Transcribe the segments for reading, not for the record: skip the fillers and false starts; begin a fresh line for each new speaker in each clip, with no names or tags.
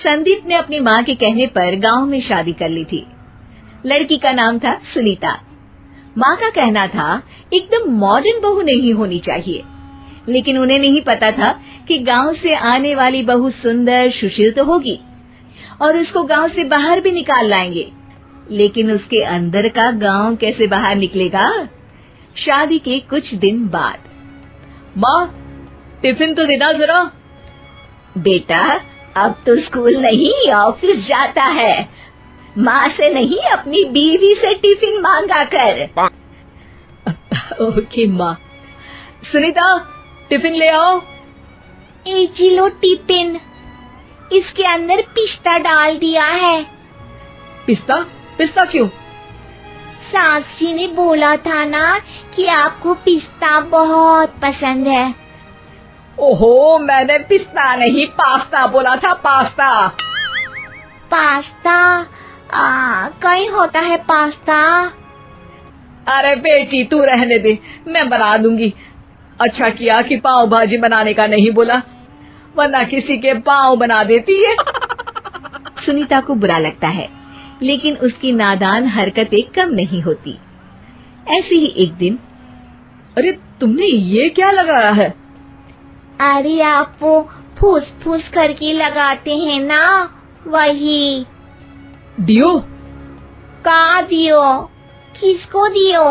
संदीप ने अपनी माँ के कहने पर गांव में शादी कर ली थी। लड़की का नाम था सुनीता। माँ का कहना था एकदम मॉडर्न बहू नहीं होनी चाहिए, लेकिन उन्हें नहीं पता था कि गांव से आने वाली बहू सुंदर सुशील तो होगी और उसको गांव से बाहर भी निकाल लाएंगे, लेकिन उसके अंदर का गांव कैसे बाहर निकलेगा। शादी के कुछ दिन बाद,
माँ टिफिन तो देना जरा।
बेटा अब तो स्कूल नहीं ऑफिस जाता है, माँ से नहीं अपनी बीवी से टिफिन मांगा कर।
ओके माँ। सुनीता टिफिन ले आओ।
एक किलो टिफिन, इसके अंदर पिस्ता डाल दिया है।
पिस्ता? पिस्ता क्यों?
सास जी ने बोला था ना कि आपको पिस्ता बहुत पसंद है।
ओहो, मैंने पिस्ता नहीं पास्ता बोला था, पास्ता।
पास्ता? कहीं होता है पास्ता?
अरे बेटी तू रहने दे, मैं बना दूंगी। अच्छा किया कि पाव भाजी बनाने का नहीं बोला, वरना किसी के पाव बना देती है।
सुनीता को बुरा लगता है, लेकिन उसकी नादान हरकतें कम नहीं होती। ऐसे ही एक दिन,
अरे तुमने ये क्या लगाया है?
अरे आप वो फूस फूस करके लगाते हैं ना, वही।
डियो?
का दियो? किसको दियो?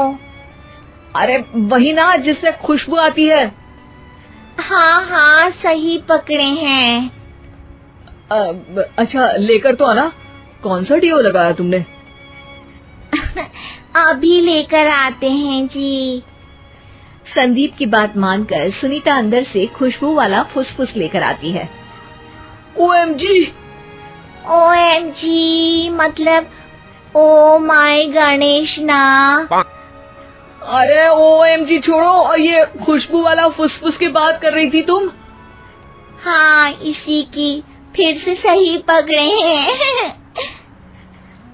अरे वही ना जिससे खुशबू आती है।
हाँ हाँ सही पकड़े हैं।
अच्छा लेकर तो आना। कौन सा डियो लगाया तुमने?
अभी लेकर आते हैं जी। संदीप की बात मानकर सुनीता अंदर से खुशबू वाला फुसफुस लेकर आती है।
ओएमजी!
ओएमजी मतलब ओ माय गणेश ना।
अरे ओएमजी छोड़ो, और ये खुशबू वाला फुसफुस की बात कर रही थी तुम?
हाँ इसी की, फिर से सही पकड़े हैं।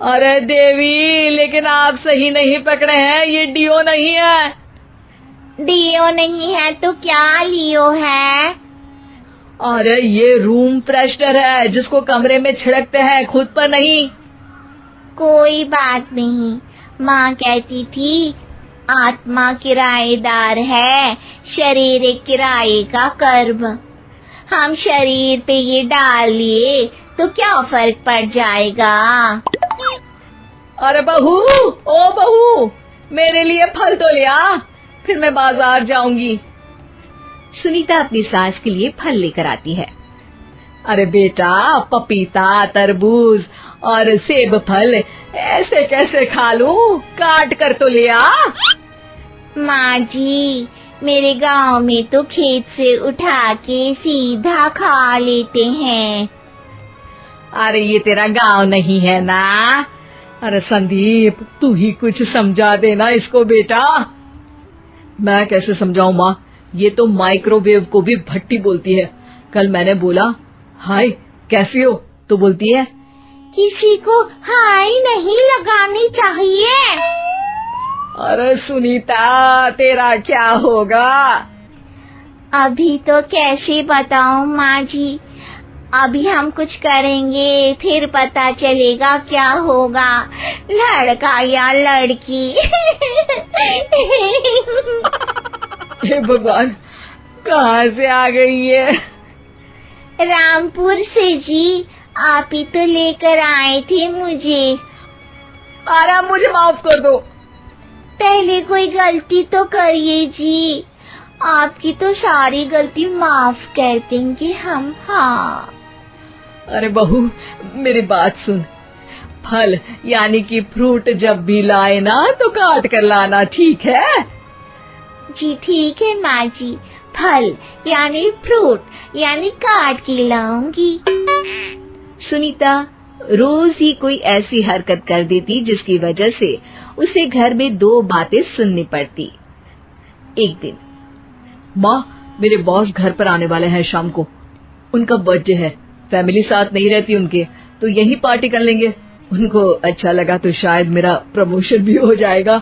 अरे देवी, लेकिन आप सही नहीं पकड़े हैं, ये डियो नहीं है।
डियो नहीं है तो क्या लियो है?
अरे ये रूम फ्रेशनर है, जिसको कमरे में छिड़कते हैं, खुद पर नहीं।
कोई बात नहीं, माँ कहती थी आत्मा किराएदार है, शरीर एक किराए का कर्म। हम शरीर पे ये डाल लिए तो क्या फर्क पड़ जाएगा।
अरे बहू, ओ बहू, मेरे लिए फल तो ले आ, फिर मैं बाजार जाऊंगी।
सुनीता अपनी सास के लिए फल लेकर आती है।
अरे बेटा, पपीता, तरबूज और सेब फल ऐसे कैसे खा लूं? काट कर तो ले आ।
माँ जी, मेरे गांव में तो खेत से उठा के सीधा खा लेते हैं।
अरे ये तेरा गांव नहीं है ना। अरे संदीप, तू ही कुछ समझा देना इसको बेटा। मैं कैसे समझाऊं माँ, ये तो माइक्रोवेव को भी भट्टी बोलती है। कल मैंने बोला हाय कैसी हो, तो बोलती है
किसी को हाय नहीं लगानी चाहिए।
अरे सुनीता, तेरा क्या होगा?
अभी तो कैसे बताऊं माँ जी, अभी हम कुछ करेंगे फिर पता चलेगा क्या होगा, लड़का या लड़की।
हे भगवान, कहाँ से आ गई ये?
रामपुर से जी, आप ही तो लेकर आए थे मुझे।
अरे मुझे माफ कर दो।
पहले कोई गलती तो करिए जी, आपकी तो सारी गलती माफ कर देंगे हम। हाँ
अरे बहू, मेरी बात सुन, फल यानी कि फ्रूट जब भी लाए ना तो काट कर लाना, ठीक है?
जी ठीक है माँ जी, फल यानी फ्रूट यानी काट के लाऊंगी। सुनीता रोज ही कोई ऐसी हरकत कर देती जिसकी वजह से उसे घर में दो बातें सुननी पड़ती। एक दिन,
माँ मेरे बॉस घर पर आने वाले हैं शाम को, उनका बर्थडे है, फैमिली साथ नहीं रहती उनके, तो यही पार्टी कर लेंगे। उनको अच्छा लगा तो शायद मेरा प्रमोशन भी हो जाएगा।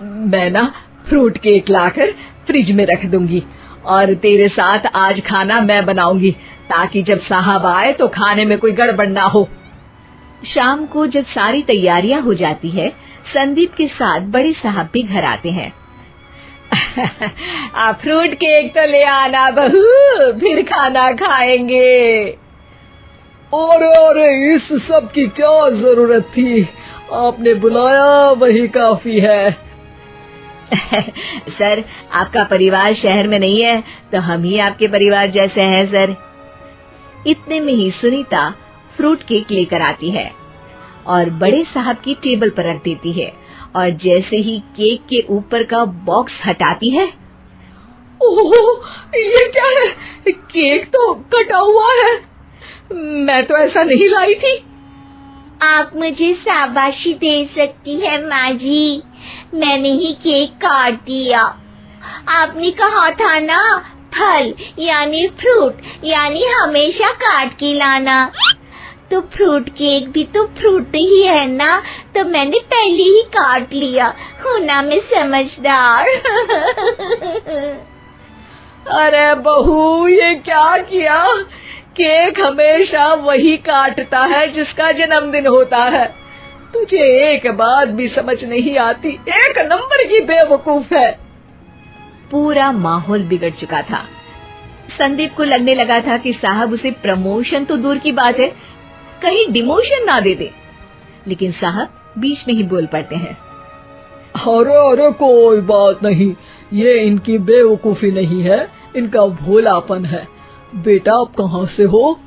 मैं ना फ्रूट केक लाकर फ्रिज में रख दूंगी और तेरे साथ आज खाना मैं बनाऊंगी, ताकि जब साहब आए तो खाने में कोई गड़बड़ ना हो।
शाम को जब सारी तैयारियां हो जाती है, संदीप के साथ बड़े साहब भी घर आते हैं।
आप फ्रूट केक तो ले आना बहू, फिर खाना खाएंगे। अरे इस सब की क्या जरूरत थी, आपने बुलाया वही काफी है।
सर, आपका परिवार शहर में नहीं है तो हम ही आपके परिवार जैसे हैं सर। इतने में ही सुनीता फ्रूट केक लेकर आती है और बड़े साहब की टेबल पर रख देती है, और जैसे ही केक के ऊपर का बॉक्स हटाती है,
ओह, ये क्या है? केक तो कटा हुआ है, मैं तो ऐसा नहीं लाई थी।
आप मुझे शाबाशी दे सकती है माँ जी, मैंने ही केक काट दिया। आपने कहा था ना, फल यानी फ्रूट यानी हमेशा काट के लाना। तो फ्रूट केक भी तो फ्रूट ही है ना, तो मैंने पहले ही काट लिया। हूँ ना मैं समझदार।
अरे बहू, ये क्या किया? केक हमेशा वही काटता है जिसका जन्मदिन होता है। तुझे एक बात भी समझ नहीं आती, एक नंबर की बेवकूफ है।
पूरा माहौल बिगड़ चुका था। संदीप को लगने लगा था कि साहब उसे प्रमोशन तो दूर की बात है, कहीं डिमोशन ना दे दे। लेकिन साहब बीच में ही बोल पड़ते हैं।
अरे कोई बात नहीं, ये इनकी बेवकूफी नहीं है, इनका भोलापन है। बेटा आप कहाँ से हो?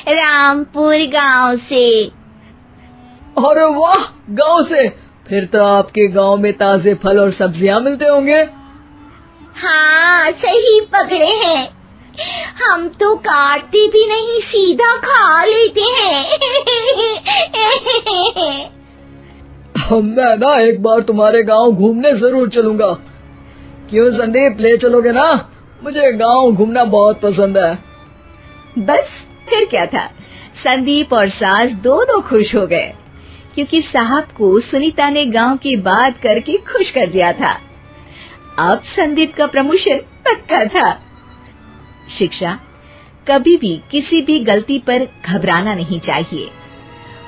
रामपुर गांव से।
अरे वाह, गांव से? फिर तो आपके गांव में ताजे फल और सब्जियां मिलते होंगे।
हाँ, सही पकड़े हैं। हम तो काटते भी नहीं, सीधा खा लेते हैं।
मैं ना एक बार तुम्हारे गांव घूमने जरूर चलूंगा। क्यों संदीप, ले चलोगे ना? मुझे गांव घूमना बहुत पसंद है।
बस फिर क्या था, संदीप और सास दोनों खुश हो गए, क्योंकि साहब को सुनीता ने गांव की बात करके खुश कर दिया था। अब संदीप का प्रमोशन पक्का था। शिक्षा, कभी भी किसी भी गलती पर घबराना नहीं चाहिए।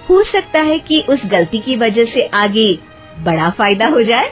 हो सकता है कि उस गलती की वजह से आगे बड़ा फायदा हो जाए।